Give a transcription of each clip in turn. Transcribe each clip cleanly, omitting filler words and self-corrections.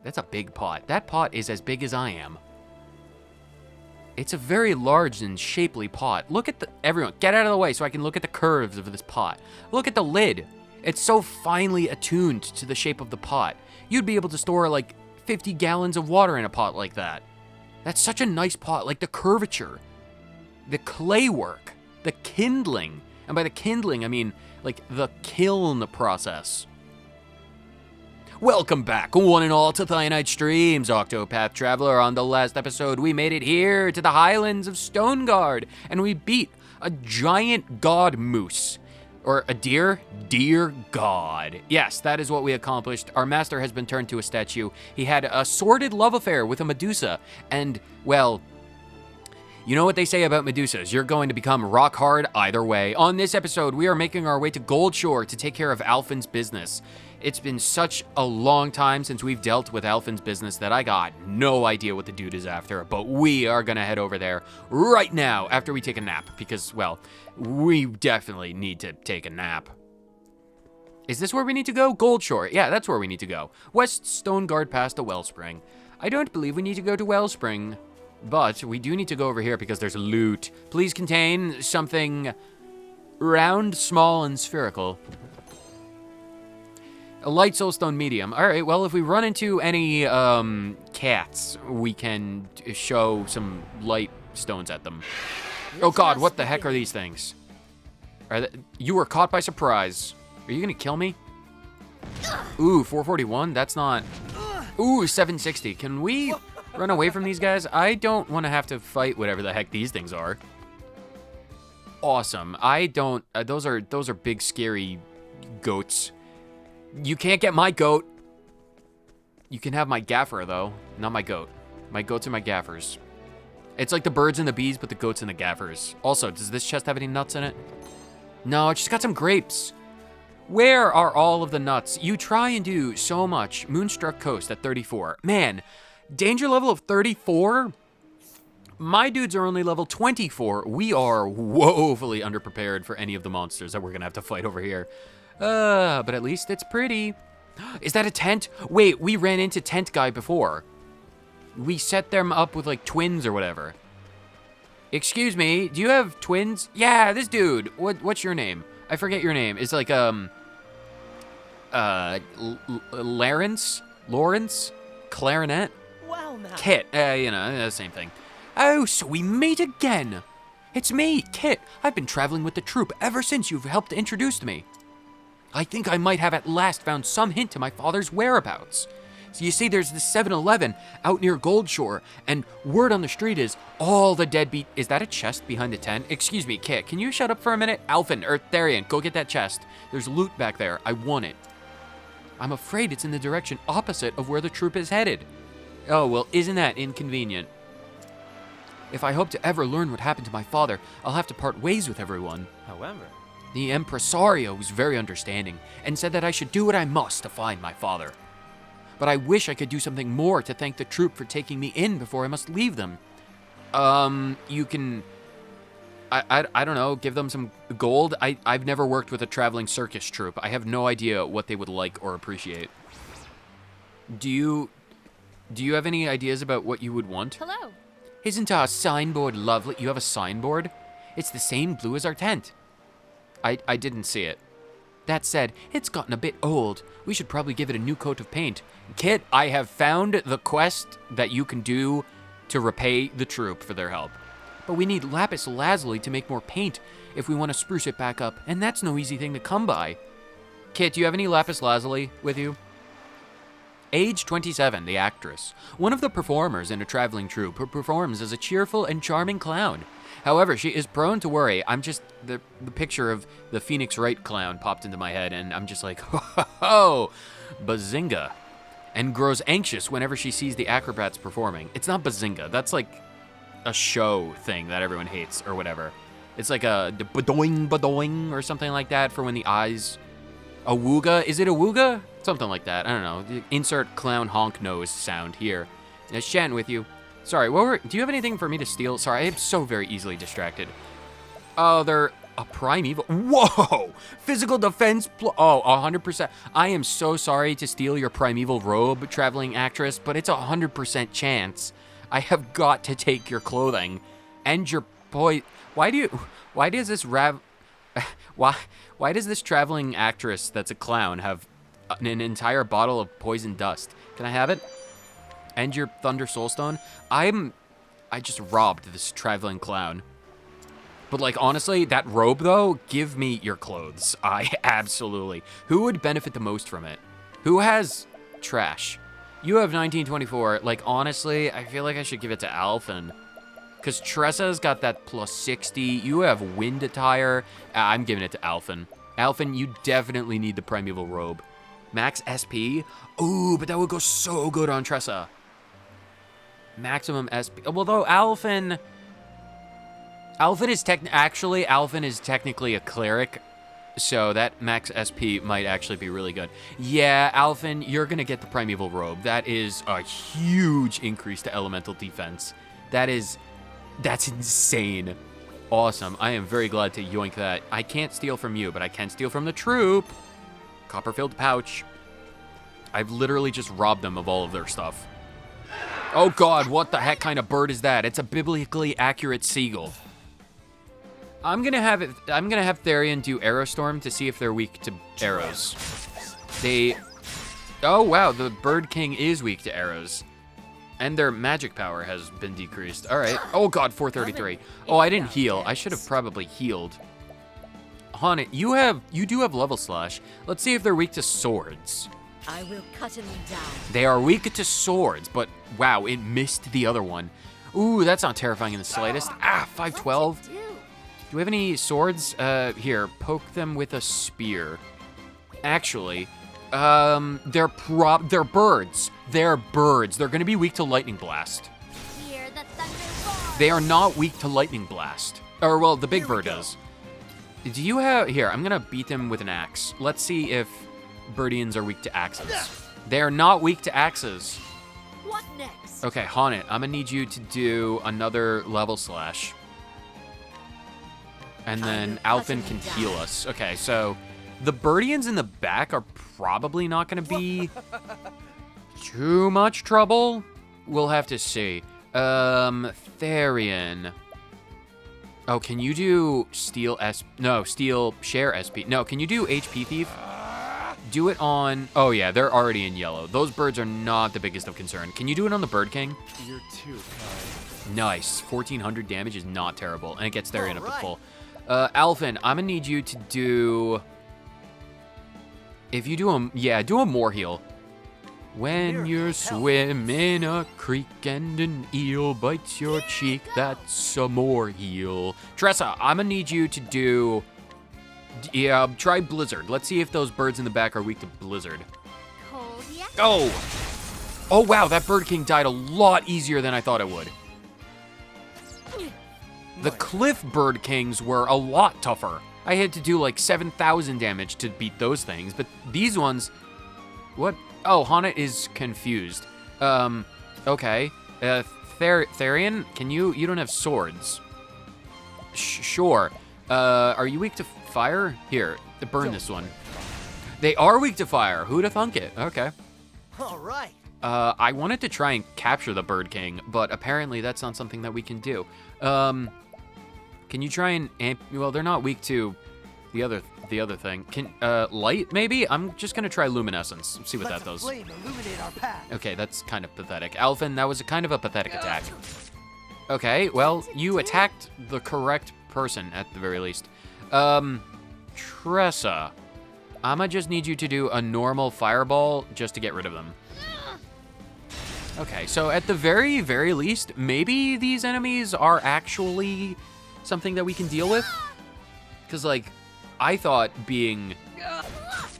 That's a big pot. That pot is as big as I am. It's a very large and shapely pot. Look at everyone, get out of the way so I can look at the curves of this pot. Look at the lid. It's so finely attuned to the shape of the pot. You'd be able to store like 50 gallons of water in a pot like that. That's such a nice pot, like the curvature, the clay work, the kindling. And by the kindling, I mean like the kiln process. Welcome back, one and all, to Thionite Streams, Octopath Traveler. On the last episode, we made it here to the Highlands of Stonegard, and we beat a giant god moose. Or a deer god. Yes, that is what we accomplished. Our master has been turned to a statue. He had a sordid love affair with a Medusa, and, well, you know what they say about Medusas. You're going to become rock hard either way. On this episode, we are making our way to Goldshore to take care of Alphen's business. It's been such a long time since we've dealt with Alphen's business that I got no idea what the dude is after, but we are gonna head over there right now after we take a nap, because, well, we definitely need to take a nap. Is this where we need to go? Goldshore. Yeah, that's where we need to go. West Stonegard past the Wellspring. I don't believe we need to go to Wellspring, but we do need to go over here because there's loot. Please contain something round, small, and spherical. A light soulstone medium. All right, well, if we run into any cats, we can show some light stones at them. Oh god, what the heck are these things? You were caught by surprise. Are you gonna kill me? Ooh, 441, that's not... Ooh, 760. Can we run away from these guys? I don't want to have to fight whatever the heck these things are. Awesome. I don't... those are big, scary goats. You can't get my goat. You can have my gaffer, though. Not my goat. My goats are my gaffers. It's like the birds and the bees, but the goats and the gaffers. Also, does this chest have any nuts in it? No, it's just got some grapes. Where are all of the nuts? You try and do so much. Moonstruck Coast at 34. Man, danger level of 34? My dudes are only level 24. We are woefully underprepared for any of the monsters that we're gonna have to fight over here. But at least it's pretty. Is that a tent? Wait, we ran into Tent Guy before. We set them up with like twins or whatever. Excuse me, do you have twins? Yeah, this dude. What's your name? I forget your name. It's like, Lawrence? Clarinet? Wow, now. Kit, you know, the same thing. Oh, so we meet again. It's me, Kit. I've been traveling with the troupe ever since you've helped introduce me. I think I might have at last found some hint to my father's whereabouts. So you see, there's this 7-Eleven out near Goldshore, and word on the street is all the deadbeat... Is that a chest behind the tent? Excuse me, Kit, can you shut up for a minute? Alphen, or Therian, go get that chest. There's loot back there. I want it. I'm afraid it's in the direction opposite of where the troop is headed. Oh, well, isn't that inconvenient? If I hope to ever learn what happened to my father, I'll have to part ways with everyone. However, the impresario was very understanding and said that I should do what I must to find my father. But I wish I could do something more to thank the troupe for taking me in before I must leave them. You can... I don't know, give them some gold? I've never worked with a traveling circus troupe. I have no idea what they would like or appreciate. Do you have any ideas about what you would want? Hello. Isn't our signboard lovely? You have a signboard? It's the same blue as our tent. I didn't see it. That said, it's gotten a bit old. We should probably give it a new coat of paint. Kit, I have found the quest that you can do to repay the troupe for their help. But we need lapis lazuli to make more paint if we want to spruce it back up, and that's no easy thing to come by. Kit, do you have any lapis lazuli with you? Age 27, the actress. One of the performers in a traveling troupe who performs as a cheerful and charming clown. However, she is prone to worry. I'm just, the picture of the Phoenix Wright clown popped into my head, and I'm just like, ho, ho, ho, bazinga. And grows anxious whenever she sees the acrobats performing. It's not bazinga, that's like a show thing that everyone hates, or whatever. It's like a badoing or something like that for when the eyes... A wooga? Is it a wooga? Something like that, I don't know. Insert clown honk nose sound here. Nice chatting with you. Sorry, do you have anything for me to steal? Sorry, I am so very easily distracted. Oh, A primeval. Whoa! Physical defense. Oh, 100%. I am so sorry to steal your primeval robe, traveling actress, but it's 100% chance. I have got to take your clothing and your Why does this why does this traveling actress that's a clown have an entire bottle of poison dust? Can I have it? And your Thunder Soulstone? I just robbed this traveling clown. But, like, honestly, that robe, though, give me your clothes. Absolutely. Who would benefit the most from it? Who has trash? You have 1924. Like, honestly, I feel like I should give it to Alphen. Because Tressa's got that plus 60. You have wind attire. I'm giving it to Alphen. Alphen, you definitely need the primeval robe. Max SP? Ooh, but that would go so good on Tressa. Maximum SP. Although Alphen is technically a cleric, so that max SP might actually be really good. Yeah, Alphen, you're gonna get the primeval robe. That is a huge increase to elemental defense. That's insane. Awesome. I am very glad to yoink that. I can't steal from you, but I can steal from the troop. Copper-filled pouch. I've literally just robbed them of all of their stuff. Oh god, what the heck kind of bird is that? It's a biblically accurate seagull. I'm gonna have Therian do Aerostorm to see if they're weak to arrows. Oh wow, the Bird King is weak to arrows. And their magic power has been decreased. All right. Oh god, 433. Oh, I didn't heal. I should have probably healed. Haunted, you do have level slash. Let's see if they're weak to swords. I will cut him down. They are weak to swords, but wow, it missed the other one. Ooh, that's not terrifying in the slightest. 512. Do we have any swords? Here, poke them with a spear. Actually, they're birds. They're birds. They're gonna be weak to lightning blast. Hear the thunder roar. They are not weak to lightning blast. Or well, the big bird is. Do you have, here, I'm gonna beat them with an axe. Let's see if Birdians are weak to axes. They are not weak to axes. What next? Okay, Haunted, I'm gonna need you to do another level slash. And then Alphen can heal us. Okay, so the Birdians in the back are probably not gonna be too much trouble. We'll have to see. Therian. Oh, can you do steal share SP? No, can you do HP thief? Do it on, oh yeah, they're already in yellow. Those birds are not the biggest of concern. Can you do it on the Bird King? You're too kind. Nice, 1400 damage is not terrible, and it gets Therian up to full. Alphen, I'm gonna need you to do, if you do a more heal. When you're swimming a creek and an eel bites your cheek, that's a more heal. Tressa, I'm gonna need you to do, try Blizzard. Let's see if those birds in the back are weak to Blizzard. Cold yet? Oh! Oh wow, that Bird King died a lot easier than I thought it would. The Cliff Bird Kings were a lot tougher. I had to do like 7,000 damage to beat those things, but these ones, what? Oh, Hana is confused. Okay. Therian, you don't have swords. Sure. Are you weak to fire? Here, burn this one. They are weak to fire. Who'd have thunk it? Okay. All right. I wanted to try and capture the Bird King, but apparently that's not something that we can do. Can you try and well, they're not weak to the other thing. Can light maybe? I'm just gonna try luminescence. See what that does. Flame illuminate our path. Okay, that's kind of pathetic. Alphen, that was a kind of a pathetic attack. Okay, well, you attacked the correct person at the very least. Tressa, I'ma just need you to do a normal fireball just to get rid of them. Okay, so at the very, very least, maybe these enemies are actually something that we can deal with? Because, like, I thought being...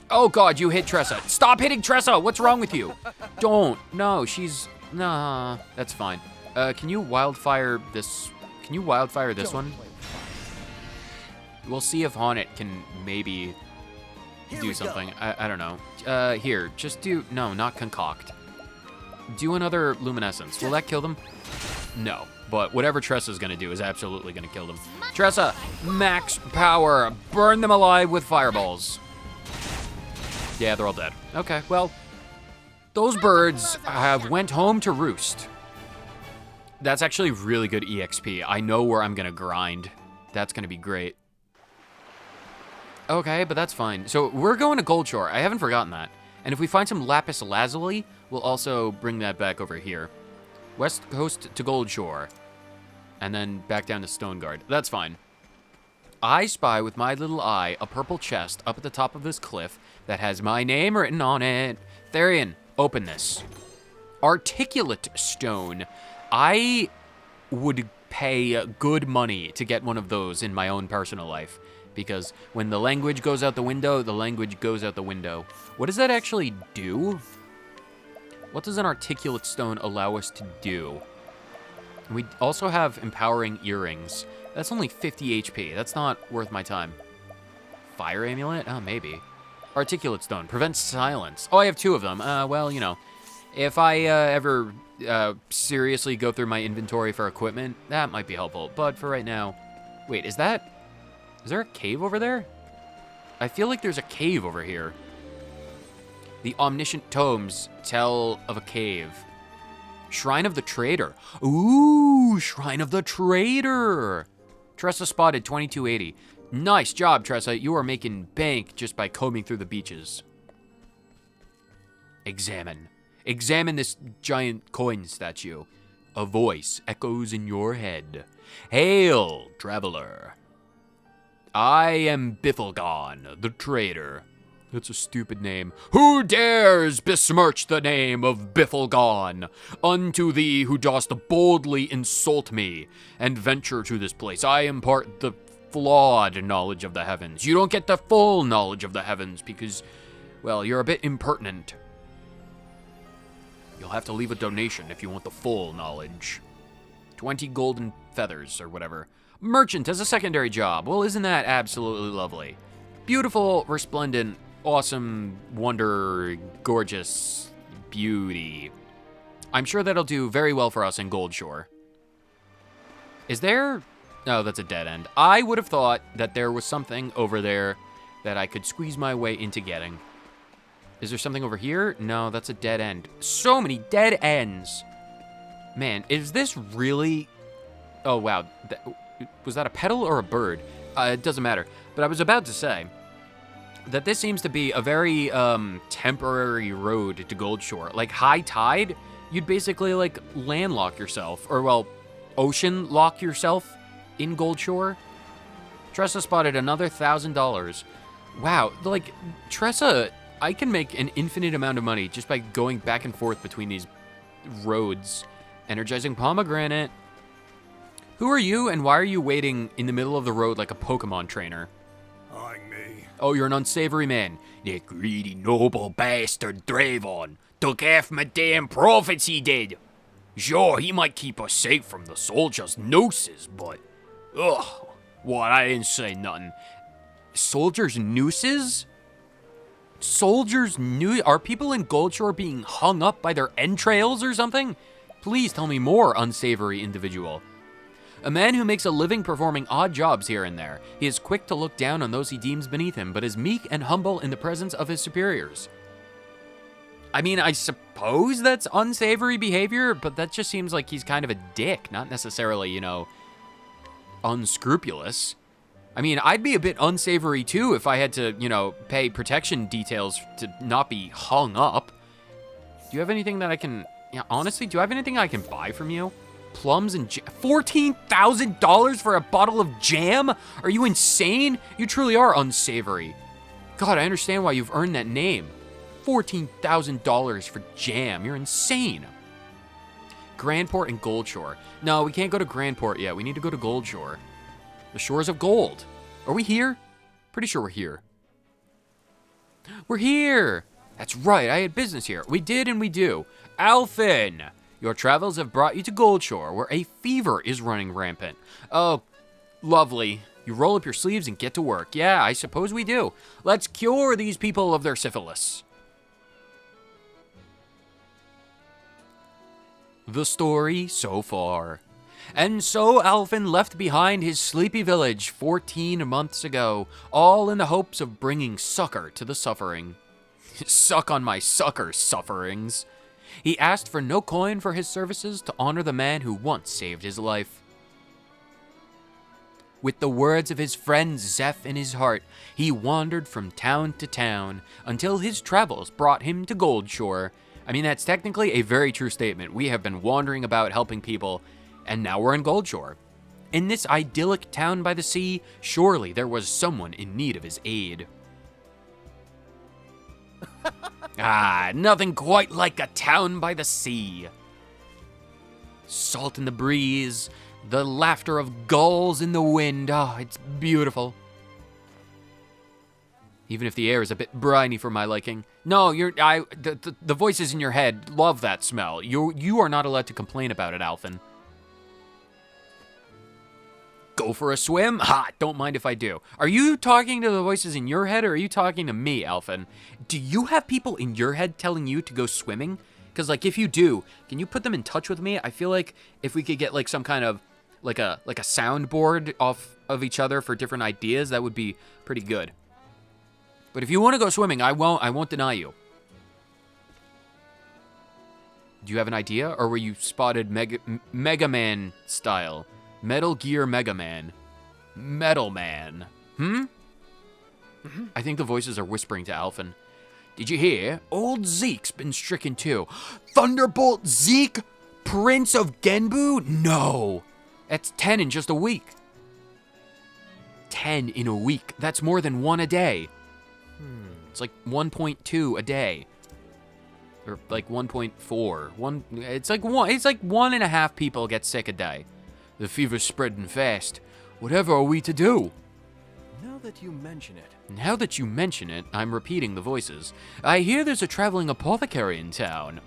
Oh, God, you hit Tressa. Stop hitting Tressa! What's wrong with you? Don't. No, she's... Nah, that's fine. Can you wildfire this... Can you wildfire this one? We'll see if Haunted can maybe do something. I don't know. Here, just do... No, not concoct. do another luminescence. Will that kill them? No. But whatever Tressa's gonna do is absolutely gonna kill them. Tressa, max power. Burn them alive with fireballs. Yeah, they're all dead. Okay, well, those birds have went home to roost. That's actually really good EXP. I know where I'm gonna grind. That's gonna be great. Okay, but that's fine. So we're going to Goldshore. I haven't forgotten that. And if we find some lapis lazuli, we'll also bring that back over here. West coast to Goldshore. And then back down to Stoneguard. That's fine. I spy with my little eye a purple chest up at the top of this cliff that has my name written on it. Therian, open this. Articulate stone. I would pay good money to get one of those in my own personal life. Because when the language goes out the window, the language goes out the window. What does that actually do? What does an articulate stone allow us to do? We also have empowering earrings. That's only 50 HP. That's not worth my time. Fire amulet? Oh, maybe. Articulate stone. Prevents silence. Oh, I have 2 of them. Well, you know. If I ever seriously go through my inventory for equipment, that might be helpful. But for right now... Wait, is there a cave over there? I feel like there's a cave over here. The omniscient tomes tell of a cave. Shrine of the Trader. Ooh, Shrine of the Trader. Tressa spotted 2280. Nice job, Tressa. You are making bank just by combing through the beaches. Examine. Examine this giant coin statue. A voice echoes in your head. Hail, traveler. I am Bifflegon, the trader. That's a stupid name. Who dares besmirch the name of Bifflegon? Unto thee who dost boldly insult me and venture to this place, I impart the flawed knowledge of the heavens. You don't get the full knowledge of the heavens because, well, you're a bit impertinent. You'll have to leave a donation if you want the full knowledge. 20 golden feathers or whatever. Merchant as a secondary job. Well, isn't that absolutely lovely? Beautiful, resplendent, awesome, wonder, gorgeous beauty. I'm sure that'll do very well for us in Goldshore. Is there... No, that's a dead end. I would have thought that there was something over there that I could squeeze my way into getting. Is there something over here? No, that's a dead end. So many dead ends. Man, is this really... Oh, wow. Was that a petal or a bird? It doesn't matter. But I was about to say that this seems to be a very temporary road to Goldshore. Like high tide, you'd basically like landlock yourself, or well, ocean lock yourself in Goldshore. Tressa spotted another $1,000. Wow, like Tressa, I can make an infinite amount of money just by going back and forth between these roads. Energizing pomegranate. Who are you, and why are you waiting in the middle of the road like a Pokemon trainer? I'm me. Oh, you're an unsavory man. That greedy, noble bastard Dravon took half my damn profits, he did. Sure, he might keep us safe from the soldiers' nooses, but... Ugh, what, I didn't say nothing. Soldiers' nooses? Soldiers' nooses? Are people in Goldshore being hung up by their entrails or something? Please tell me more, unsavory individual. A man who makes a living performing odd jobs here and there. He is quick to look down on those he deems beneath him, but is meek and humble in the presence of his superiors. I mean, I suppose that's unsavory behavior, but that just seems like he's kind of a dick, not necessarily, you know, unscrupulous. I mean, I'd be a bit unsavory too if I had to, you know, pay protection details to not be hung up. Do you have anything that I can... Yeah, honestly, do I have anything I can buy from you? Plums and jam. $14,000 for a bottle of jam? Are you insane? You truly are unsavory. God, I understand why you've earned that name. $14,000 for jam. You're insane. Grandport and Goldshore. No, we can't go to Grandport yet. We need to go to Goldshore. The shores of gold. Are we here? Pretty sure we're here. We're here. That's right. I had business here. We did and we do. Alphen. Your travels have brought you to Goldshore, where a fever is running rampant. Oh, lovely. You roll up your sleeves and get to work. Yeah, I suppose we do. Let's cure these people of their syphilis. The story so far. And so Alphen left behind his sleepy village 14 months ago, all in the hopes of bringing succor to the suffering. Suck on my succor, sufferings. He asked for no coin for his services to honor the man who once saved his life. With the words of his friend Zeph in his heart, he wandered from town to town until his travels brought him to Goldshore. I mean, that's technically a very true statement. We have been wandering about helping people, and now we're in Goldshore. In this idyllic town by the sea, surely there was someone in need of his aid. Nothing quite like a town by the sea. Salt in the breeze, the laughter of gulls in the wind. It's beautiful. Even if the air is a bit briny for my liking. No, the voices in your head love that smell. You are not allowed to complain about it, Alphen. Go for a swim? Don't mind if I do. Are you talking to the voices in your head, or are you talking to me, Alphen? Do you have people in your head telling you to go swimming? Because, like, if you do, can you put them in touch with me? I feel like if we could get, like, some kind of, like a soundboard off of each other for different ideas, that would be pretty good. But if you want to go swimming, I won't deny you. Do you have an idea, or were you spotted Mega Man style? Metal Gear Mega Man. Metal Man. I think the voices are whispering to Alphen. Did you hear? Old Zeke's been stricken too. Thunderbolt Zeke? Prince of Genbu? No. That's 10 in just a week. 10 in a week. That's more than 1 a day. It's like 1.2 a day. Or like 1.4. It's like 1.5 people get sick a day. The fever's spreading fast. Whatever are we to do? Now that you mention it. Now that you mention it, I'm repeating the voices. I hear there's a traveling apothecary in town.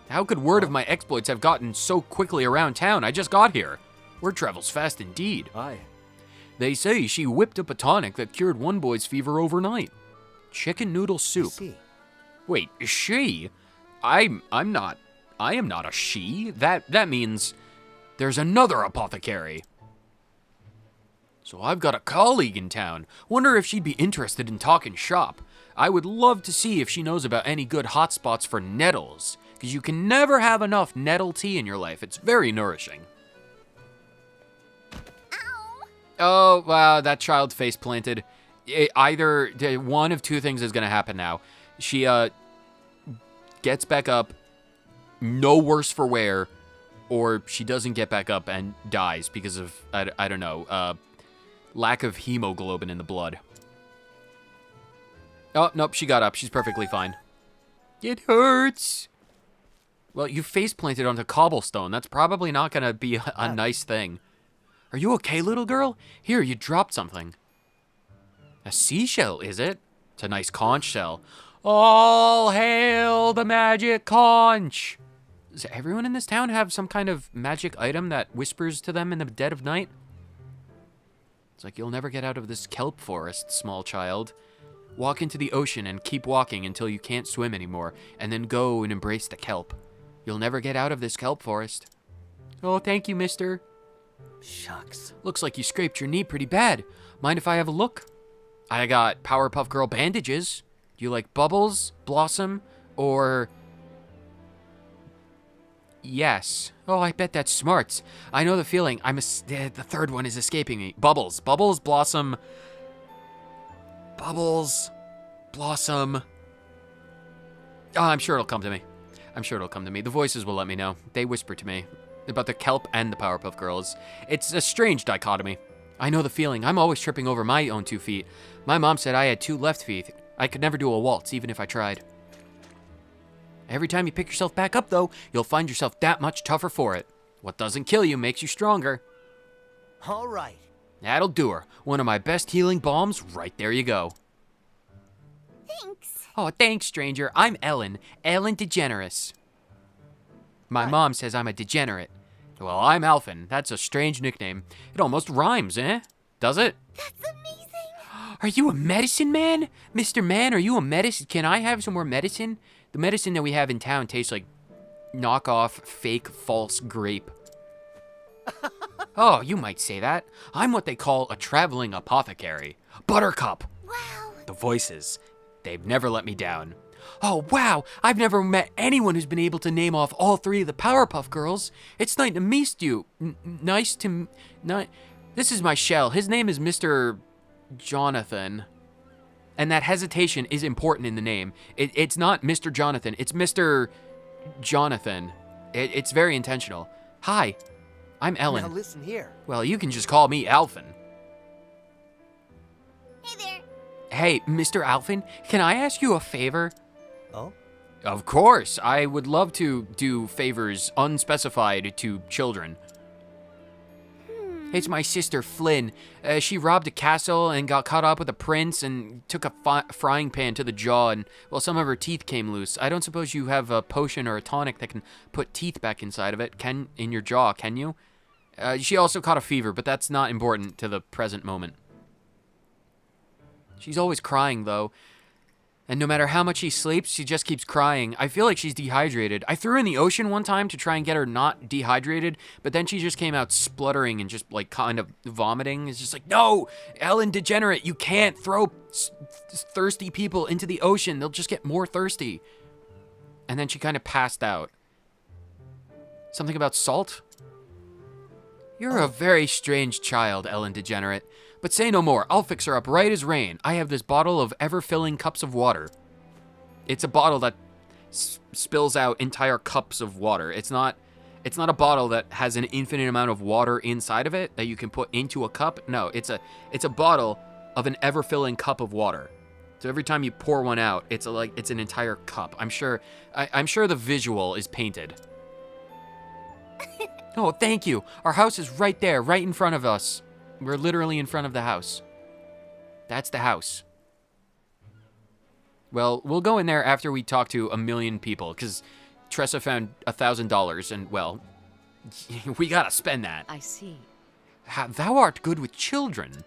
How could word of my exploits have gotten so quickly around town? I just got here. Word travels fast indeed. Aye. They say she whipped up a tonic that cured one boy's fever overnight. Chicken noodle soup. I see. Wait, she? I am not a she. That means there's another apothecary. So I've got a colleague in town. Wonder if she'd be interested in talking shop. I would love to see if she knows about any good hotspots for nettles, because you can never have enough nettle tea in your life. It's very nourishing. Oh, wow, that child face planted. Either one of two things is going to happen now. She gets back up, no worse for wear, or she doesn't get back up and dies because of, I don't know, lack of hemoglobin in the blood. Oh, nope, she got up. She's perfectly fine. It hurts. Well, you face planted onto cobblestone. That's probably not going to be a nice thing. Are you okay, little girl? Here, you dropped something. A seashell, is it? It's a nice conch shell. All hail the magic conch! Does everyone in this town have some kind of magic item that whispers to them in the dead of night? It's like you'll never get out of this kelp forest, small child. Walk into the ocean and keep walking until you can't swim anymore, and then go and embrace the kelp. You'll never get out of this kelp forest. Oh, thank you, mister. Shucks. Looks like you scraped your knee pretty bad. Mind if I have a look? I got Powerpuff Girl bandages. Do you like Bubbles, Blossom, or... Yes. Oh, I bet that's smarts. I know the feeling. The third one is escaping me. Bubbles. Bubbles, Blossom... Bubbles, Blossom... Oh, I'm sure it'll come to me. The voices will let me know. They whisper to me about the kelp and the Powerpuff Girls. It's a strange dichotomy. I know the feeling. I'm always tripping over my own 2 feet. My mom said I had 2 left feet. I could never do a waltz, even if I tried. Every time you pick yourself back up, though, you'll find yourself that much tougher for it. What doesn't kill you makes you stronger. All right. That'll do her. One of my best healing balms. Right there you go. Thanks. Oh, thanks, stranger. I'm Ellen. Ellen Degenerate. My mom says I'm a degenerate. Well, I'm Alphen. That's a strange nickname. It almost rhymes, eh? Does it? That's amazing. Are you a medicine man? Mr. Man, are you a medicine? Can I have some more medicine? The medicine that we have in town tastes like knockoff, fake, false grape. Oh, you might say that. I'm what they call a traveling apothecary. Buttercup. Wow. The voices. They've never let me down. Oh, wow. I've never met anyone who's been able to name off all 3 of the Powerpuff Girls. It's nice to meet you. This is my shell. His name is Mr. Jonathan. And that hesitation is important in the name. It's not Mr. Jonathan. It's Mr. Jonathan. It's very intentional. Hi, I'm Ellen. Now listen here. Well, you can just call me Alphin. Hey there. Hey, Mr. Alphin, can I ask you a favor? Oh? Of course, I would love to do favors unspecified to children. It's my sister Flynn. She robbed a castle and got caught up with a prince and took a frying pan to the jaw and, well, some of her teeth came loose. I don't suppose you have a potion or a tonic that can put teeth back inside of it, in your jaw, can you? She also caught a fever, but that's not important to the present moment. She's always crying, though. And no matter how much she sleeps, she just keeps crying. I feel like she's dehydrated. I threw her in the ocean one time to try and get her not dehydrated, but then she just came out spluttering and just like kind of vomiting. It's just like, no, Ellen Degenerate, you can't throw thirsty people into the ocean. They'll just get more thirsty. And then she kind of passed out. Something about salt? You're a very strange child, Ellen Degenerate. But say no more. I'll fix her up right as rain. I have this bottle of ever-filling cups of water. It's a bottle that spills out entire cups of water. It's not a bottle that has an infinite amount of water inside of it that you can put into a cup. No, it's a bottle of an ever-filling cup of water. So every time you pour one out, it's an entire cup. I'm sure the visual is painted. Oh, thank you. Our house is right there, right in front of us. We're literally in front of the house. That's the house. Well, we'll go in there after we talk to 1 million people, because Tressa found $1,000, and, well, we gotta spend that. I see. Thou art good with children.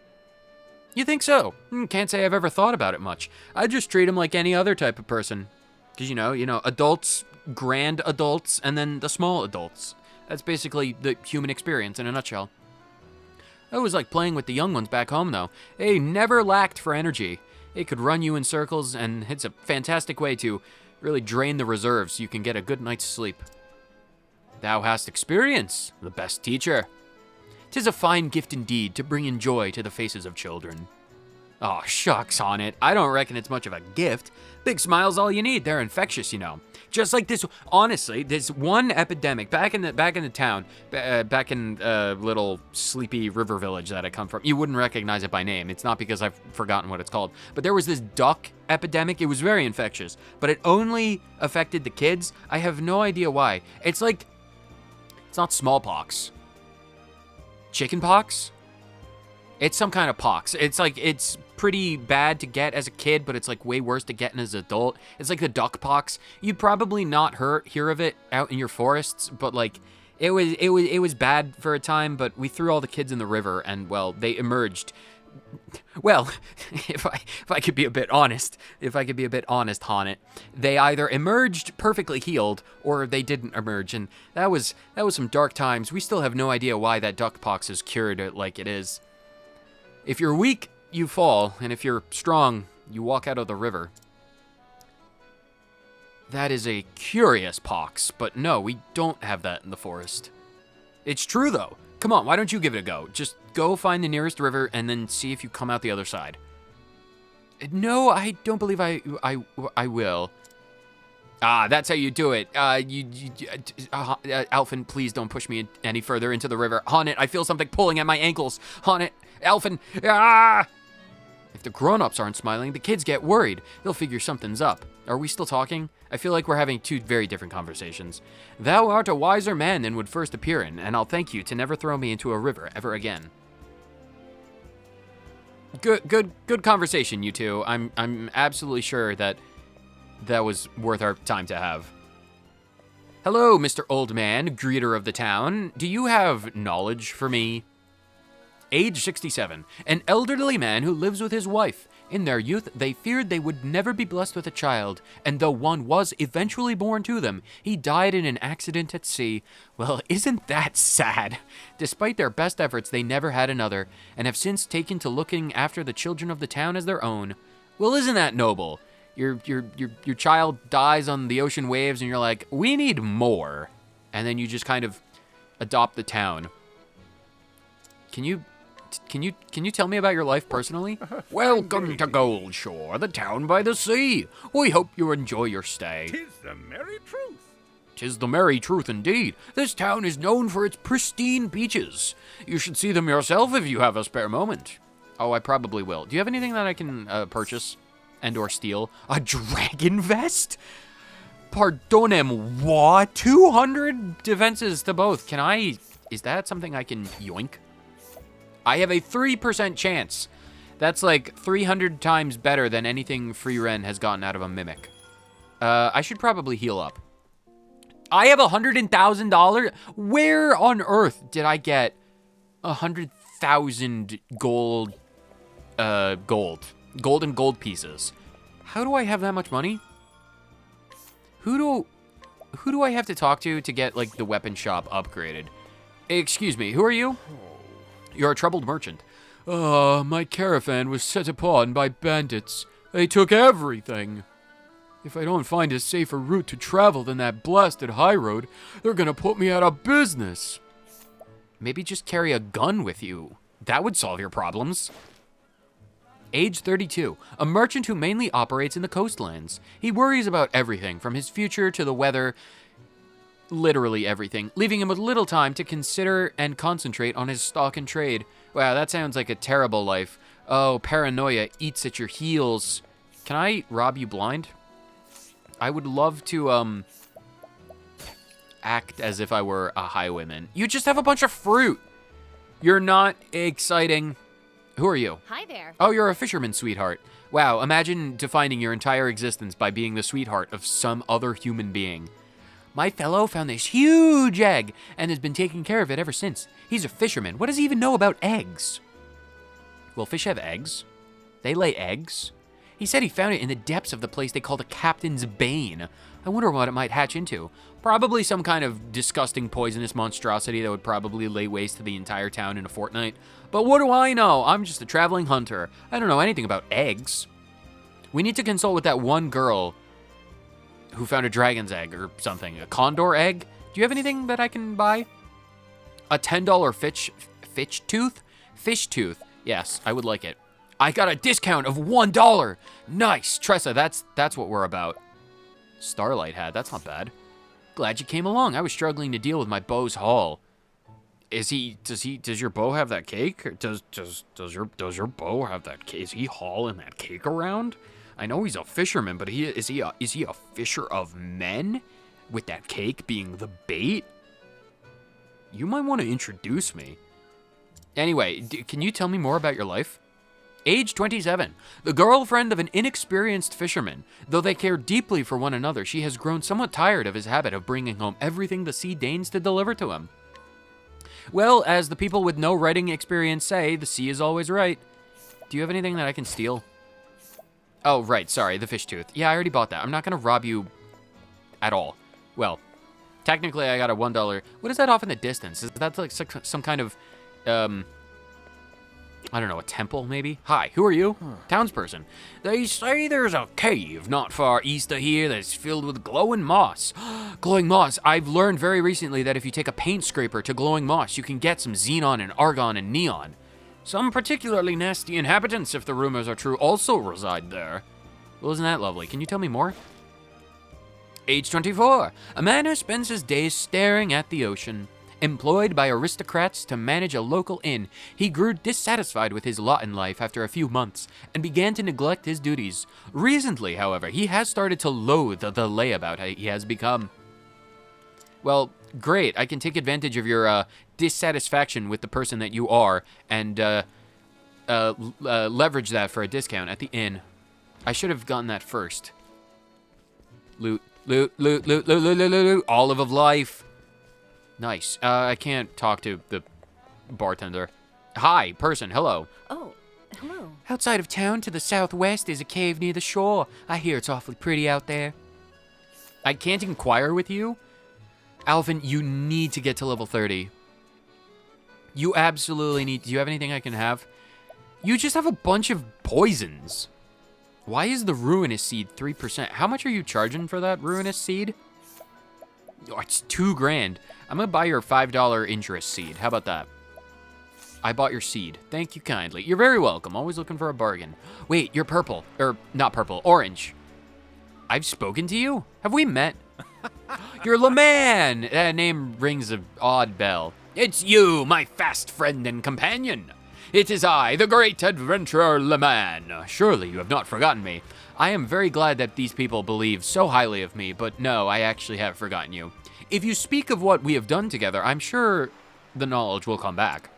You think so? Can't say I've ever thought about it much. I just treat them like any other type of person. Because, you know, adults, grand adults, and then the small adults. That's basically the human experience in a nutshell. I always like playing with the young ones back home, though. They never lacked for energy. They could run you in circles, and it's a fantastic way to really drain the reserves so you can get a good night's sleep. Thou hast experience, the best teacher. 'Tis a fine gift indeed to bring in joy to the faces of children. Aw, shucks on it. I don't reckon it's much of a gift. Big smile's all you need. They're infectious, you know. Just like this, honestly, there's one epidemic back in the town, back in little sleepy river village that I come from. You wouldn't recognize it by name. It's not because I've forgotten what it's called. But there was this duck epidemic. It was very infectious, but it only affected the kids. I have no idea why. It's not smallpox. Chickenpox? It's some kind of pox. It's pretty bad to get as a kid, but it's like way worse to get as an adult. It's like the duck pox. You'd probably not hear of it out in your forests, but like it was bad for a time, but we threw all the kids in the river and, well, they emerged. Well, if I could be a bit honest, Honnet, they either emerged perfectly healed or they didn't emerge, and that was some dark times. We still have no idea why that duck pox is cured like it is. If you're weak, you fall, and if you're strong, you walk out of the river. That is a curious pox, but no, we don't have that in the forest. It's true, though. Come on, why don't you give it a go? Just go find the nearest river and then see if you come out the other side. No, I don't believe I will. Ah, that's how you do it. Alphin, please don't push me any further into the river. Honnet, I feel something pulling at my ankles. Honnet, Alphin, ah! If the grown-ups aren't smiling, the kids get worried. They'll figure something's up. Are we still talking? I feel like we're having two very different conversations. Thou art a wiser man than would first appear in, and I'll thank you to never throw me into a river ever again. Good conversation, you two. I'm absolutely sure that was worth our time to have. Hello, Mr. Old Man, greeter of the town. Do you have knowledge for me? Age 67. An elderly man who lives with his wife. In their youth, they feared they would never be blessed with a child, and though one was eventually born to them, he died in an accident at sea. Well, isn't that sad? Despite their best efforts, they never had another, and have since taken to looking after the children of the town as their own. Well, isn't that noble? Your child dies on the ocean waves, and you're like, we need more. And then you just kind of adopt the town. Can you tell me about your life personally? Welcome to Gold Shore, the town by the sea. We hope you enjoy your stay. 'Tis the merry truth. 'Tis the merry truth indeed. This town is known for its pristine beaches. You should see them yourself if you have a spare moment. Oh, I probably will. Do you have anything that I can purchase and or steal? A dragon vest? Pardonnez-moi, 200 defenses to both. Is that something I can yoink? I have a 3% chance. That's like 300 times better than anything Free Ren has gotten out of a Mimic. I should probably heal up. I have $100,000? Where on earth did I get 100,000 gold and gold pieces? How do I have that much money? Who do I have to talk to get like the weapon shop upgraded? Excuse me, who are you? You're a troubled merchant. My caravan was set upon by bandits. They took everything. If I don't find a safer route to travel than that blasted high road, they're gonna put me out of business. Maybe just carry a gun with you. That would solve your problems. Age 32. A merchant who mainly operates in the coastlands. He worries about everything, from his future to the weather, literally everything, leaving him with little time to consider and concentrate on his stock and trade. Wow, that sounds like a terrible life. Oh, paranoia eats at your heels. Can I rob you blind? I would love to, act as if I were a highwayman. You just have a bunch of fruit. You're not exciting. Who are you? Hi there. Oh, you're a fisherman, sweetheart. Wow, imagine defining your entire existence by being the sweetheart of some other human being. My fellow found this huge egg and has been taking care of it ever since. He's a fisherman. What does he even know about eggs? Well, fish have eggs. They lay eggs. He said he found it in the depths of the place they call the Captain's Bane. I wonder what it might hatch into. Probably some kind of disgusting poisonous monstrosity that would probably lay waste to the entire town in a fortnight. But what do I know? I'm just a traveling hunter. I don't know anything about eggs. We need to consult with that one girl who found a dragon's egg or something. A condor egg? Do you have anything that I can buy? A $10 fish tooth? Fish tooth. Yes, I would like it. I got a discount of $1. Nice. Tressa, that's what we're about. Starlight hat, that's not bad. Glad you came along. I was struggling to deal with my beau's haul. Does your beau have that cake? Or does your beau have that cake? Is he hauling that cake around? I know he's a fisherman, but is he a fisher of men? With that cake being the bait? You might want to introduce me. Anyway, can you tell me more about your life? Age 27. The girlfriend of an inexperienced fisherman. Though they care deeply for one another, she has grown somewhat tired of his habit of bringing home everything the sea deigns to deliver to him. Well, as the people with no writing experience say, the sea is always right. Do you have anything that I can steal? Oh, right, sorry, the fish tooth. Yeah, I already bought that. I'm not gonna rob you at all. Well, technically I got a $1. What is that off in the distance? Is that like some kind of, I don't know, a temple maybe? Hi, who are you? Townsperson. They say there's a cave not far east of here that's filled with glowing moss. Glowing moss. I've learned very recently that if you take a paint scraper to glowing moss, you can get some xenon and argon and neon. Some particularly nasty inhabitants, if the rumors are true, also reside there. Well, isn't that lovely? Can you tell me more? Age 24. A man who spends his days staring at the ocean. Employed by aristocrats to manage a local inn, he grew dissatisfied with his lot in life after a few months and began to neglect his duties. Recently, however, he has started to loathe the layabout he has become. Well, great. I can take advantage of your dissatisfaction with the person that you are and leverage that for a discount at the inn. I should have gotten that first. Loot, loot, loot, loot, loot, loot, loot, loot, olive of life. Nice. I can't talk to the bartender. Hi, person, hello. Oh, hello. Outside of town to the southwest is a cave near the shore. I hear it's awfully pretty out there. I can't inquire with you? Alvin, you need to get to level 30. You absolutely need. Do you have anything I can have? You just have a bunch of poisons. Why is the ruinous seed 3%? How much are you charging for that ruinous seed? Oh, it's $2 grand. I'm gonna buy your $5 interest seed. How about that? I bought your seed. Thank you kindly. You're very welcome. Always looking for a bargain. Wait, you're purple. Or, not purple, orange. I've spoken to you? Have we met? You're LeMan! That name rings an odd bell. It's you, my fast friend and companion. It is I, the great adventurer LeMan. Surely you have not forgotten me. I am very glad that these people believe so highly of me, but no, I actually have forgotten you. If you speak of what we have done together, I'm sure the knowledge will come back.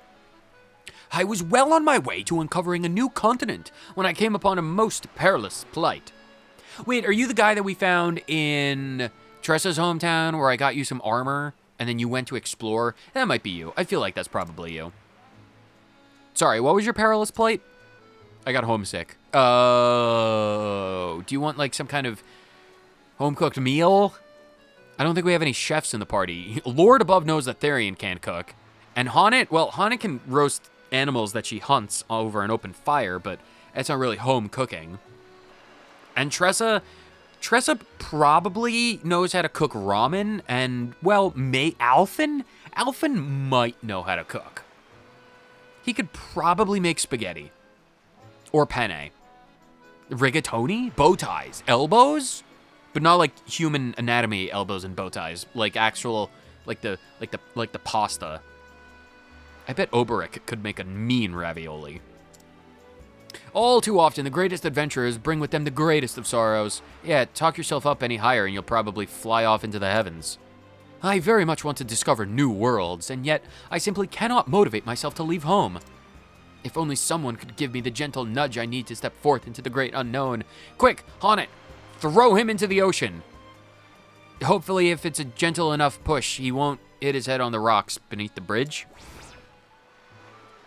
I was well on my way to uncovering a new continent when I came upon a most perilous plight. Wait, are you the guy that we found in Tressa's hometown where I got you some armor and then you went to explore? That might be you. I feel like that's probably you. Sorry, what was your perilous plight? I got homesick. Oh, do you want like some kind of home-cooked meal? I don't think we have any chefs in the party. Lord above knows that Therian can't cook. And Honnet, well, Honnet can roast animals that she hunts over an open fire, but that's not really home cooking. And Tressa probably knows how to cook ramen, and, well, Alphen might know how to cook. He could probably make spaghetti. Or penne. Rigatoni? Bow ties. Elbows? But not like human anatomy elbows and bow ties. Like actual, like the pasta. I bet Oberic could make a mean ravioli. All too often, the greatest adventurers bring with them the greatest of sorrows. Yeah, talk yourself up any higher and you'll probably fly off into the heavens. I very much want to discover new worlds, and yet I simply cannot motivate myself to leave home. If only someone could give me the gentle nudge I need to step forth into the great unknown. Quick, Honnet, throw him into the ocean. Hopefully, if it's a gentle enough push, he won't hit his head on the rocks beneath the bridge.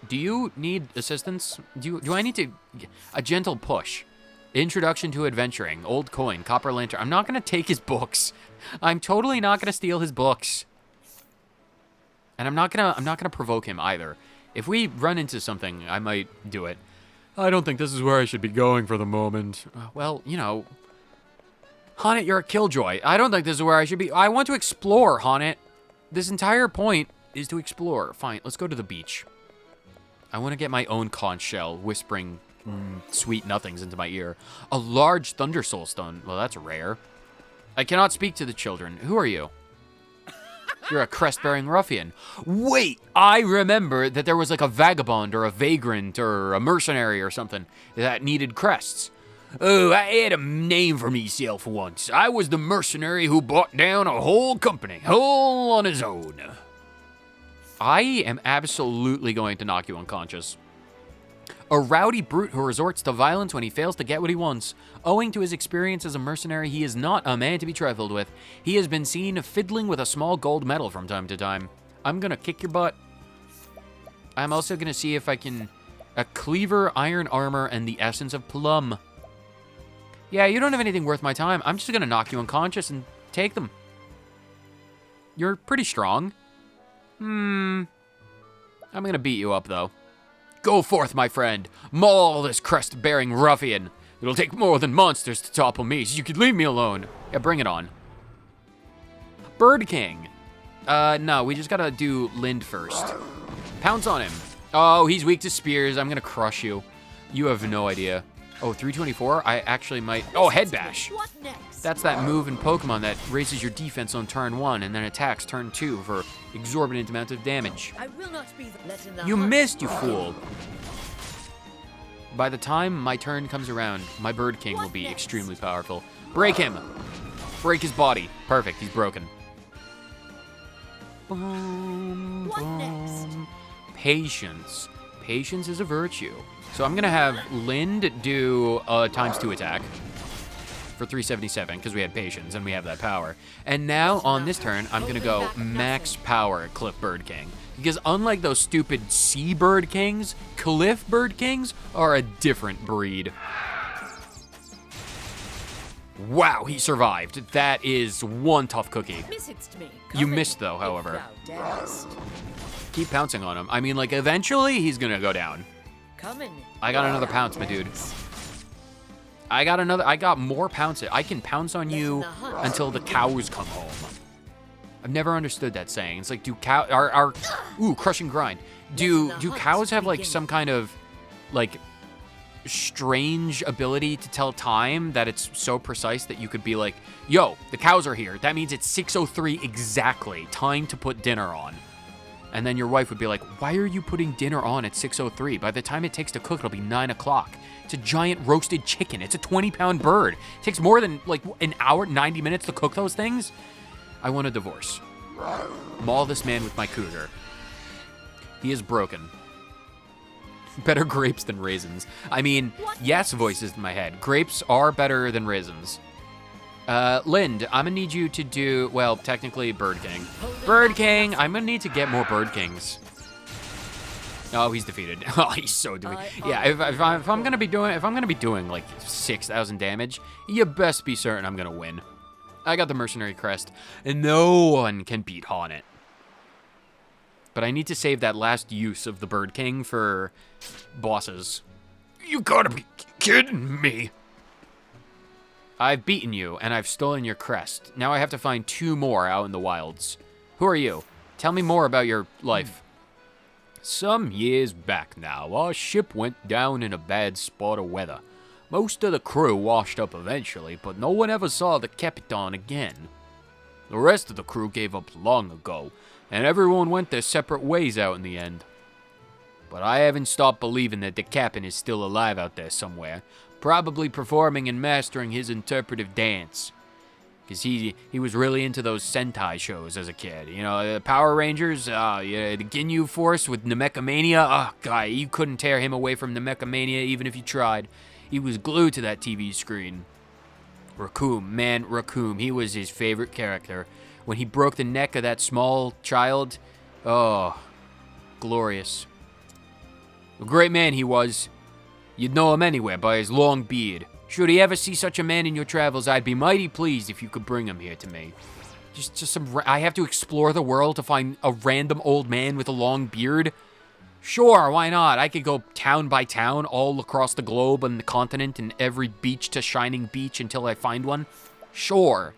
Do you need assistance? Do I need to... A gentle push. Introduction to adventuring. Old coin. Copper lantern. I'm not going to take his books. I'm totally not going to steal his books. And I'm not gonna provoke him either. If we run into something, I might do it. I don't think this is where I should be going for the moment. Well, you know... Honnet, you're a killjoy. I don't think this is where I should be. I want to explore, Honnet. This entire point is to explore. Fine, let's go to the beach. I want to get my own conch shell, whispering sweet nothings into my ear. A large thunder soul stone. Well, that's rare. I cannot speak to the children. Who are you? You're a crest-bearing ruffian. Wait, I remember that there was like a vagabond or a vagrant or a mercenary or something that needed crests. Oh, I had a name for myself once. I was the mercenary who brought down a whole company, all on his own. I am absolutely going to knock you unconscious. A rowdy brute who resorts to violence when he fails to get what he wants. Owing to his experience as a mercenary, he is not a man to be trifled with. He has been seen fiddling with a small gold medal from time to time. I'm gonna kick your butt. I'm also gonna see if I can... A cleaver, iron armor, and the essence of plum. Yeah, you don't have anything worth my time. I'm just gonna knock you unconscious and take them. You're pretty strong. I'm gonna beat you up, though. Go forth, my friend. Maul this crest-bearing ruffian. It'll take more than monsters to topple me, so you could leave me alone. Yeah, bring it on. Bird King. No, we just gotta do Lind first. Pounce on him. Oh, he's weak to spears. I'm gonna crush you. You have no idea. Oh, 324? I actually might... Oh, Head Bash. What next? That's that move in Pokemon that raises your defense on turn 1 and then attacks turn 2 for exorbitant amount of damage. I will not be let in the You hunt. missed, you fool. By the time my turn comes around, my Bird King will be extremely powerful. Break him. Break his body. Perfect, he's broken. Boom, What next? boom. Patience. Patience is a virtue. So I'm gonna have Lind do a ×2 attack. for 377 because we had patience and we have that power. And now on this turn, I'm gonna go max power at Cliff Bird King. Because unlike those stupid Sea Bird Kings, Cliff Bird Kings are a different breed. Wow, he survived. That is one tough cookie. You missed though, however. Keep pouncing on him. I mean, like, eventually he's gonna go down. I got another pounce, my dude. I got more pounces. I can pounce on you until the cows come home. I've never understood that saying. It's like, do crushing grind. Do cows have like some kind of like strange ability to tell time that it's so precise that you could be like, yo, the cows are here. That means it's 6:03 exactly. Time to put dinner on. And then your wife would be like, why are you putting dinner on at 6:03? By the time it takes to cook, it'll be 9 o'clock. It's a giant roasted chicken. It's a 20-pound bird. It takes more than like an hour, 90 minutes to cook those things. I want a divorce. Maul this man with my cougar. He is broken. Better grapes than raisins. I mean, yes, voices in my head. Grapes are better than raisins. Lind, I'm gonna need you to do, well, technically Bird King. Bird King, I'm gonna need to get more Bird Kings. Oh, he's defeated. Oh, he's so defeated. Yeah, if I'm gonna be doing like 6,000 damage, you best be certain I'm gonna win. I got the Mercenary Crest, and no one can beat Haunit. But I need to save that last use of the Bird King for bosses. You gotta be kidding me. I've beaten you, and I've stolen your crest. Now I have to find 2 more out in the wilds. Who are you? Tell me more about your life. Some years back now, our ship went down in a bad spot of weather. Most of the crew washed up eventually, but no one ever saw the Capitan again. The rest of the crew gave up long ago, and everyone went their separate ways out in the end. But I haven't stopped believing that the Captain is still alive out there somewhere, probably performing and mastering his interpretive dance. Because he was really into those Sentai shows as a kid. You know, the Power Rangers, yeah, the Ginyu Force with Namekamania. Oh, God, you couldn't tear him away from Namekamania even if you tried. He was glued to that TV screen. Raccoon, man, Raccoon, he was his favorite character. When he broke the neck of that small child, oh, glorious. A great man he was. You'd know him anywhere by his long beard. Should he ever see such a man in your travels, I'd be mighty pleased if you could bring him here to me. Just some, I have to explore the world to find a random old man with a long beard? Sure, why not? I could go town by town all across the globe and the continent and every beach to shining beach until I find one. Sure.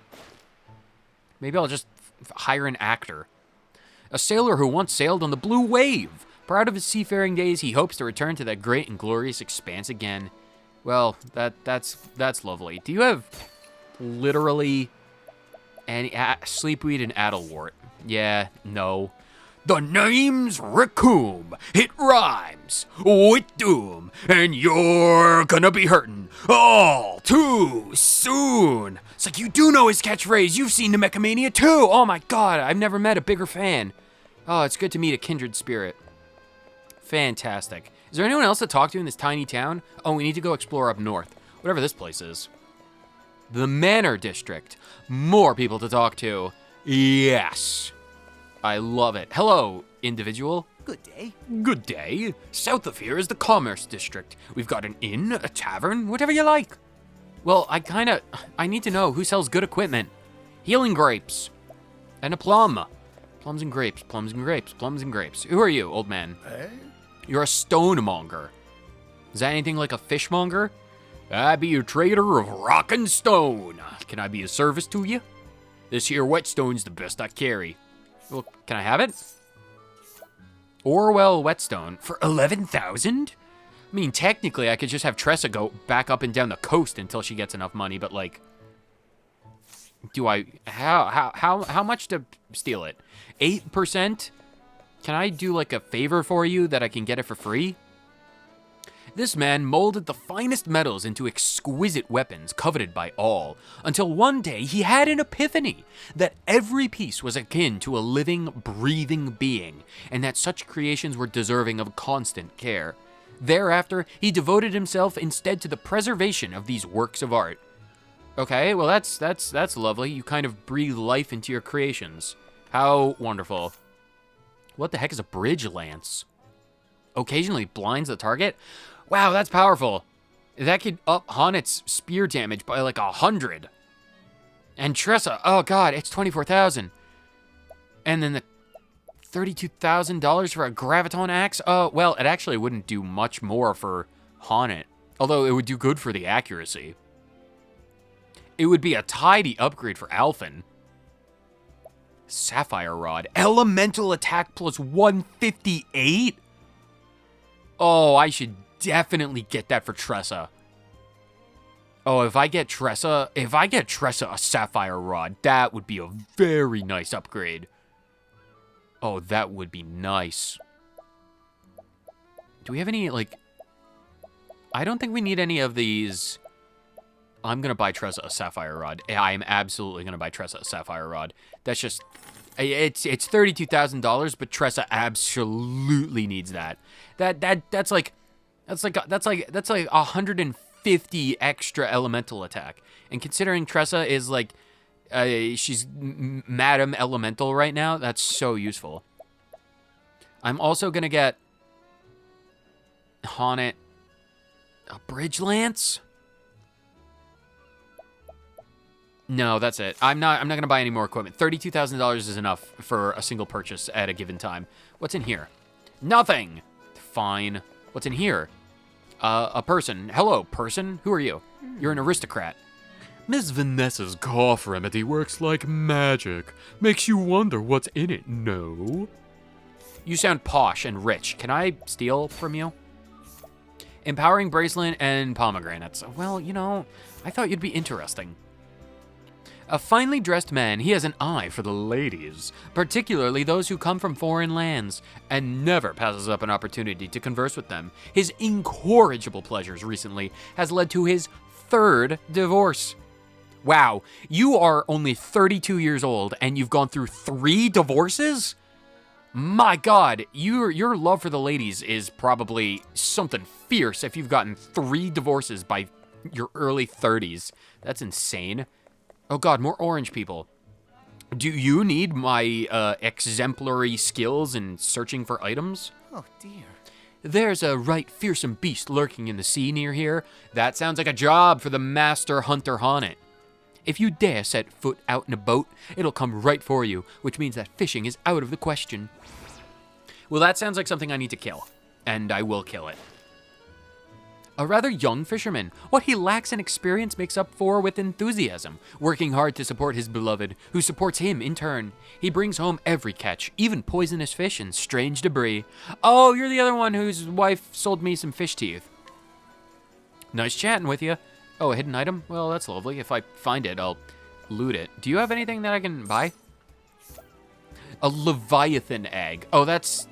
Maybe I'll just hire an actor. A sailor who once sailed on the Blue Wave. Proud of his seafaring days, he hopes to return to that great and glorious expanse again. Well, that's lovely. Do you have literally any Sleepweed and Addlewort? Yeah, no. The name's Raccoon. It rhymes with doom, and you're gonna be hurting all too soon. It's like you do know his catchphrase. You've seen Namekamania too. Oh my God, I've never met a bigger fan. Oh, it's good to meet a kindred spirit. Fantastic. Is there anyone else to talk to in this tiny town? Oh, we need to go explore up north. Whatever this place is. The Manor District. More people to talk to. Yes. I love it. Hello, individual. Good day. Good day. South of here is the Commerce District. We've got an inn, a tavern, whatever you like. Well, I need to know who sells good equipment. Healing grapes. And a plum. Plums and grapes, plums and grapes, plums and grapes. Who are you, old man? Eh? You're a stonemonger. Is that anything like a fishmonger? I be your trader of rock and stone. Can I be of service to you? This here whetstone's the best I carry. Well, can I have it? Orwell whetstone for 11,000? I mean, technically, I could just have Tressa go back up and down the coast until she gets enough money, but like, how much to steal it? 8%? Can I do like a favor for you that I can get it for free? This man molded the finest metals into exquisite weapons coveted by all, until one day he had an epiphany that every piece was akin to a living, breathing being, and that such creations were deserving of constant care. Thereafter, he devoted himself instead to the preservation of these works of art. Okay, well that's lovely. You kind of breathe life into your creations. How wonderful. What the heck is a bridge lance? Occasionally blinds the target? Wow, that's powerful. That could up Honnet's spear damage by like 100. And Tressa, oh god, it's 24,000. And then the $32,000 for a graviton axe? Oh, well, it actually wouldn't do much more for Honnet. Although it would do good for the accuracy. It would be a tidy upgrade for Alphen. Sapphire Rod. Elemental attack plus 158? Oh, I should definitely get that for Tressa. Oh, if I get Tressa a Sapphire Rod, that would be a very nice upgrade. Oh, that would be nice. Do we have any, like... I don't think we need any of these. I'm going to buy Tressa a Sapphire Rod. I am absolutely going to buy Tressa a Sapphire Rod. That's just... It's $32,000, but Tressa absolutely needs that. That's like 150 extra elemental attack. And considering Tressa is like... she's Madam Elemental right now. That's so useful. I'm also gonna get Honnet a Bridge Lance. No, that's it. I'm not gonna buy any more equipment. $32,000 is enough for a single purchase at a given time. What's in here? Nothing. Fine. What's in here? A person. Hello, person. Who are you? You're an aristocrat. Miss Vanessa's cough remedy works like magic. Makes you wonder what's in it, no? You sound posh and rich. Can I steal from you? Empowering bracelet and pomegranates. Well, you know, I thought you'd be interesting. A finely dressed man, he has an eye for the ladies, particularly those who come from foreign lands, and never passes up an opportunity to converse with them. His incorrigible pleasures recently has led to his 3rd divorce. Wow, you are only 32 years old and you've gone through 3 divorces? My God, your love for the ladies is probably something fierce if you've gotten 3 divorces by your early 30s. That's insane. Oh God, more orange people. Do you need my exemplary skills in searching for items? Oh dear. There's a right fearsome beast lurking in the sea near here. That sounds like a job for the master hunter Honnet. If you dare set foot out in a boat, it'll come right for you, which means that fishing is out of the question. Well, that sounds like something I need to kill, and I will kill it. A rather young fisherman. What he lacks in experience makes up for with enthusiasm, working hard to support his beloved, who supports him in turn. He brings home every catch, even poisonous fish and strange debris. Oh, you're the other one whose wife sold me some fish teeth. Nice chatting with you. Oh, a hidden item? Well, that's lovely. If I find it, I'll loot it. Do you have anything that I can buy? A Leviathan egg. Oh, that's...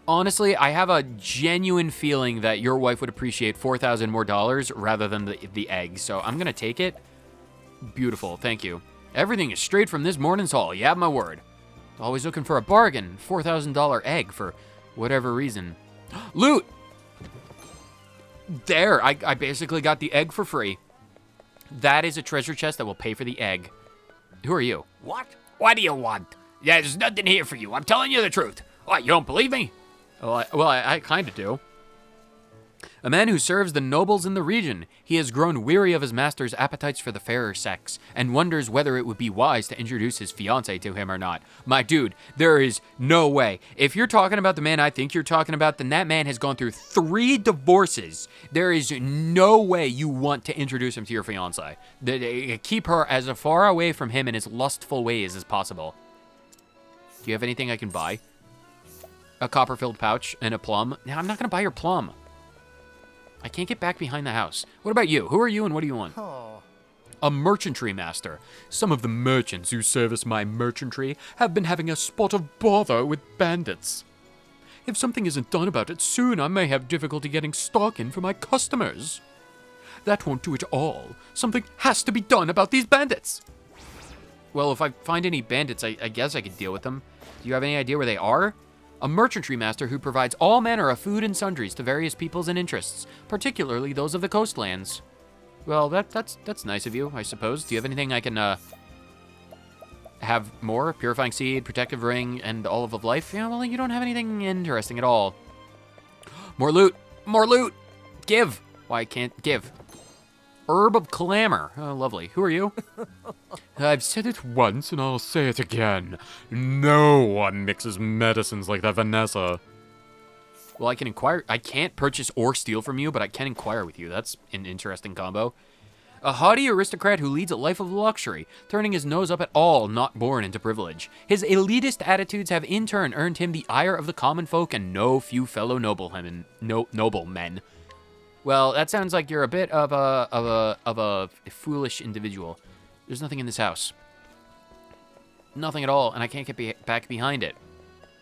Honestly, I have a genuine feeling that your wife would appreciate $4,000 more rather than the egg, so I'm gonna take it. Beautiful, thank you. Everything is straight from this morning's haul, you have my word. Always looking for a bargain. $4,000 egg for whatever reason. Loot! There, I basically got the egg for free. That is a treasure chest that will pay for the egg. Who are you? What? What do you want? Yeah, there's nothing here for you. I'm telling you the truth. What, you don't believe me? Well, I kind of do. A man who serves the nobles in the region. He has grown weary of his master's appetites for the fairer sex and wonders whether it would be wise to introduce his fiancée to him or not. My dude, there is no way. If you're talking about the man I think you're talking about, then that man has gone through 3 divorces. There is no way you want to introduce him to your fiancée. Keep her as far away from him and his lustful ways as possible. Do you have anything I can buy? A copper-filled pouch and a plum. Now, I'm not going to buy your plum. I can't get back behind the house. What about you? Who are you and what do you want? Oh. A merchantry master. Some of the merchants who service my merchantry have been having a spot of bother with bandits. If something isn't done about it soon, I may have difficulty getting stock in for my customers. That won't do it all. Something has to be done about these bandits. Well, if I find any bandits, I guess I could deal with them. Do you have any idea where they are? A merchantry master who provides all manner of food and sundries to various peoples and interests, particularly those of the coastlands. Well, that's nice of you, I suppose. Do you have anything I can have more? Purifying seed, protective ring, and olive of life? Yeah, well, you don't have anything interesting at all. More loot! More loot! Give! Why, I can't give. Herb of Clamor. Oh, lovely. Who are you? I've said it once and I'll say it again. No one mixes medicines like that Vanessa. Well, I can inquire. I can't purchase or steal from you, but I can inquire with you. That's an interesting combo. A haughty aristocrat who leads a life of luxury, turning his nose up at all not born into privilege. His elitist attitudes have in turn earned him the ire of the common folk and no few fellow noblemen. Well, that sounds like you're a bit of a foolish individual. There's nothing in this house. Nothing at all, and I can't get back behind it.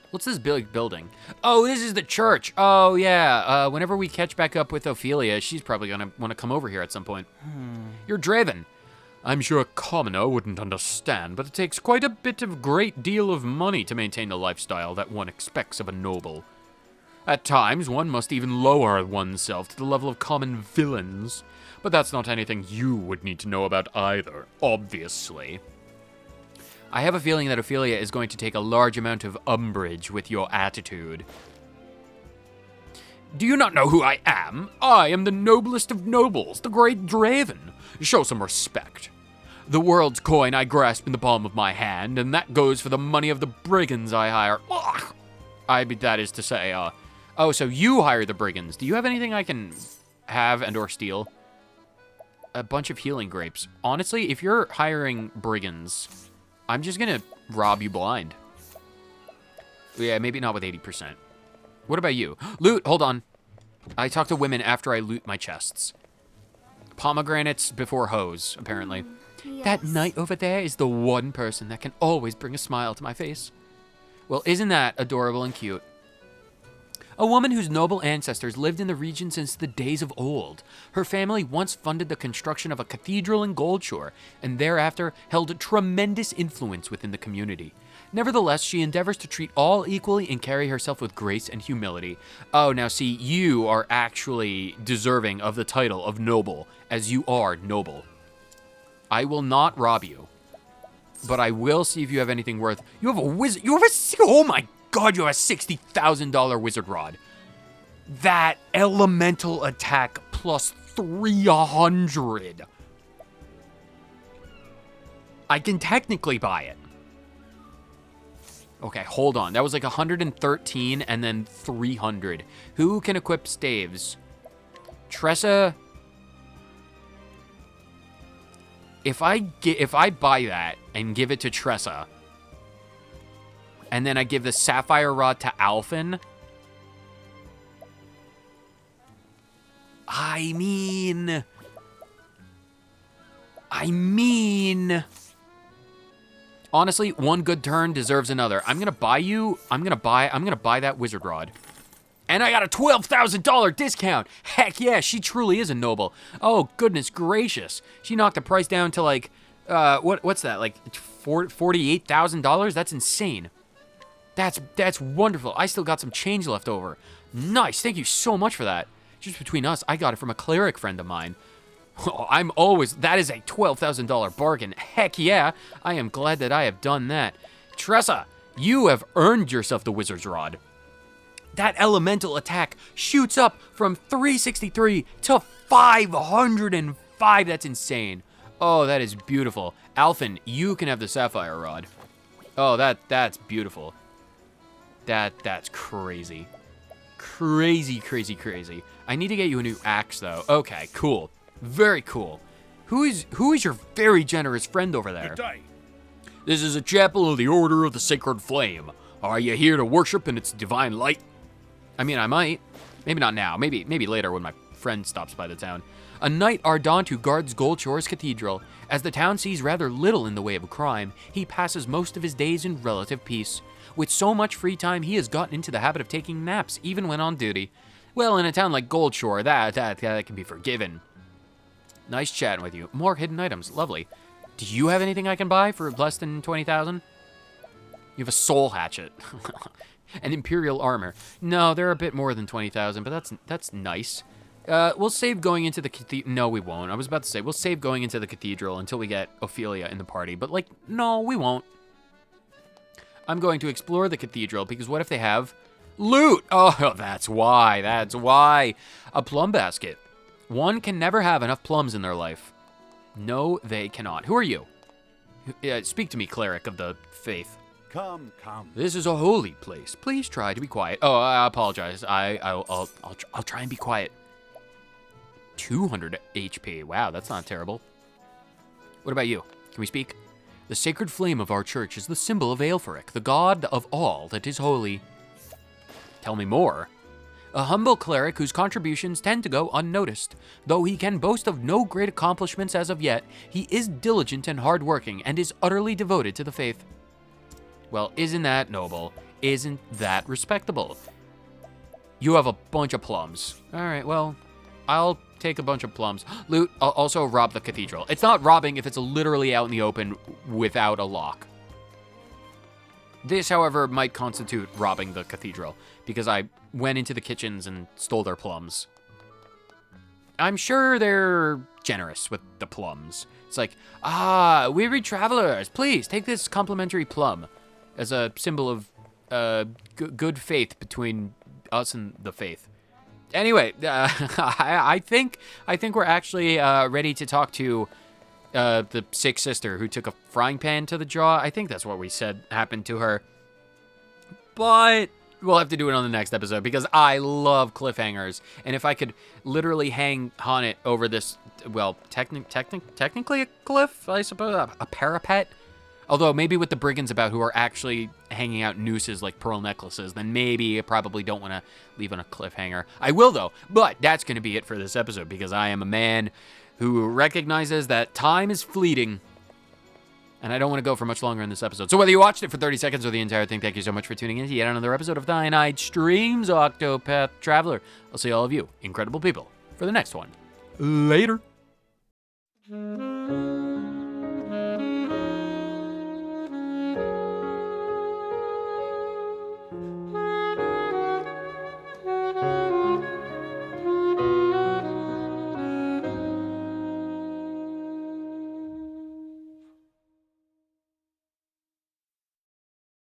What's this big building? Oh, this is the church. Oh, yeah. Whenever we catch back up with Ophelia, she's probably going to want to come over here at some point. You're Draven. I'm sure a commoner wouldn't understand, but it takes quite a great deal of money to maintain the lifestyle that one expects of a noble. At times, one must even lower oneself to the level of common villains. But that's not anything you would need to know about either, obviously. I have a feeling that Ophelia is going to take a large amount of umbrage with your attitude. Do you not know who I am? I am the noblest of nobles, the great Draven. Show some respect. The world's coin I grasp in the palm of my hand, and that goes for the money of the brigands I hire. That is to say, oh, so you hire the brigands. Do you have anything I can have and or steal? A bunch of healing grapes. Honestly, if you're hiring brigands, I'm just gonna rob you blind. Yeah, maybe not with 80%. What about you? Loot, hold on. I talk to women after I loot my chests. Pomegranates before hoes, apparently. Yes. That knight over there is the one person that can always bring a smile to my face. Well, isn't that adorable and cute? A woman whose noble ancestors lived in the region since the days of old. Her family once funded the construction of a cathedral in Goldshore, and thereafter held tremendous influence within the community. Nevertheless, she endeavors to treat all equally and carry herself with grace and humility. Oh, now see, you are actually deserving of the title of noble, as you are noble. I will not rob you, but I will see if you have anything worth. You have a wizard. Oh my God, you have a $60,000 wizard rod. That elemental attack plus 300. I can technically buy it. Okay, hold on. That was like 113 and then 300. Who can equip staves? Tressa. If I buy that and give it to Tressa, and then I give the Sapphire Rod to Alphen, I mean, honestly, one good turn deserves another. I'm gonna buy that Wizard Rod. And I got a $12,000 discount. Heck yeah, she truly is a noble. Oh, goodness gracious. She knocked the price down to like, what's that, like $48,000? That's insane. That's wonderful. I still got some change left over. Nice, thank you so much for that. Just between us, I got it from a cleric friend of mine. That is a $12,000 bargain. Heck yeah, I am glad that I have done that. Tressa, you have earned yourself the Wizard's Rod. That elemental attack shoots up from 363 to 505. That's insane. Oh, that is beautiful. Alphen, you can have the Sapphire Rod. Oh, that's beautiful. That's crazy. Crazy. I need to get you a new axe, though. Okay, cool. Very cool. Who is your very generous friend over there? Good day. This is a chapel of the Order of the Sacred Flame. Are you here to worship in its divine light? I mean, I might. Maybe not now. Maybe later when my friend stops by the town. A knight ardent who guards Goldshore's cathedral. As the town sees rather little in the way of crime, he passes most of his days in relative peace. With so much free time, he has gotten into the habit of taking naps, even when on duty. Well, in a town like Goldshore, that can be forgiven. Nice chatting with you. More hidden items. Lovely. Do you have anything I can buy for less than 20,000? You have a soul hatchet. And Imperial armor. No, they're a bit more than 20,000, but that's nice. We'll save going into the cathedral. No, we won't. I was about to say, we'll save going into the cathedral until we get Ophelia in the party. But, like, no, we won't. I'm going to explore the cathedral because what if they have loot? Oh, that's why. That's why. A plum basket. One can never have enough plums in their life. No, they cannot. Who are you? Speak to me, cleric of the faith. Come, come. This is a holy place. Please try to be quiet. Oh, I apologize. I'll try and be quiet. 200 HP. Wow, that's not terrible. What about you? Can we speak? The sacred flame of our church is the symbol of Aelfric, the god of all that is holy. Tell me more. A humble cleric whose contributions tend to go unnoticed. Though he can boast of no great accomplishments as of yet, he is diligent and hardworking and is utterly devoted to the faith. Well, isn't that noble? Isn't that respectable? You have a bunch of plums. All right, well, I'll take a bunch of plums. Loot, I'll also rob the cathedral. It's not robbing if it's literally out in the open without a lock. This, however, might constitute robbing the cathedral because I went into the kitchens and stole their plums. I'm sure they're generous with the plums. It's like, weary travelers, please take this complimentary plum as a symbol of good faith between us and the faith. Anyway, I think we're actually ready to talk to the sick sister who took a frying pan to the jaw. I think that's what we said happened to her. But we'll have to do it on the next episode because I love cliffhangers. And if I could literally hang Honnet over this, well, technically a cliff, I suppose, a parapet. Although maybe with the brigands about who are actually hanging out nooses like pearl necklaces, then maybe I probably don't want to leave on a cliffhanger. I will though, but that's going to be it for this episode because I am a man who recognizes that time is fleeting and I don't want to go for much longer in this episode. So whether you watched it for 30 seconds or the entire thing, thank you so much for tuning in to yet another episode of Thine-Eyed Streams, Octopath Traveler. I'll see all of you, incredible people, for the next one. Later.